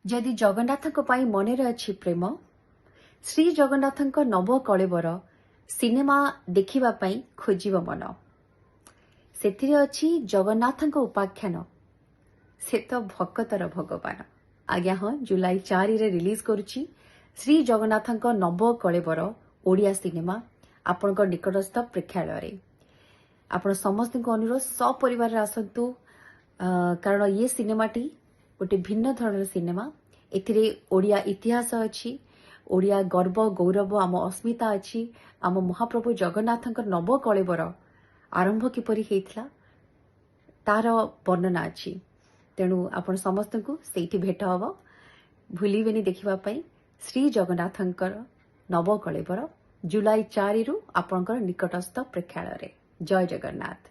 जदि जगन्नाथଙ୍କ ପାଇଁ ମନରେ ଅଛି ପ୍ରେମ ଶ୍ରୀ ଜଗନ୍ନାଥଙ୍କ ନବ କଳେବର ସିନେମା ଦେଖିବା ପାଇଁ ଖୋଜିବ ମନ। ସେଥିରେ ଅଛି ଜଗନ୍ନାଥଙ୍କ ଉପାଖ୍ୟାନ, ସେ ତ ଭକ୍ତର ଭଗବାନ। ଆଜ୍ଞା ହଁ, ଜୁଲାଇ 4ରେ ରିଲିଜ କରୁଛି ଶ୍ରୀ ଜଗନ୍ନାଥଙ୍କ ନବ କଳେବର ଓଡ଼ିଆ ସିନେମା ଆପଣଙ୍କ ନିକଟସ୍ଥ ପ୍ରେକ୍ଷାଳୟରେ। ଆପଣ ସମସ୍ତଙ୍କୁ ଅନୁରୋଧ ସପରିବାରରେ ଆସନ୍ତୁ, କାରଣ ଇଏ ସିନେମାଟି ଗୋଟେ ଭିନ୍ନ ଧରଣର ସିନେମା। ଏଥିରେ ଓଡ଼ିଆ ଇତିହାସ ଅଛି, ଓଡ଼ିଆ ଗର୍ବ ଗୌରବ, ଆମ ଅସ୍ମିତା ଅଛି, ଆମ ମହାପ୍ରଭୁ ଜଗନ୍ନାଥଙ୍କ ନବ କଳେବର ଆରମ୍ଭ କିପରି ହେଇଥିଲା ତାର ବର୍ଣ୍ଣନା ଅଛି। ତେଣୁ ଆପଣ ସମସ୍ତଙ୍କୁ ସେଇଠି ଭେଟ ହବ। ଭୁଲିବେନି ଦେଖିବା ପାଇଁ ଶ୍ରୀ ଜଗନ୍ନାଥଙ୍କର ନବ କଳେବର ଜୁଲାଇ 4ରୁ ଆପଣଙ୍କର ନିକଟସ୍ଥ ପ୍ରେକ୍ଷାଳୟରେ। ଜୟ ଜଗନ୍ନାଥ।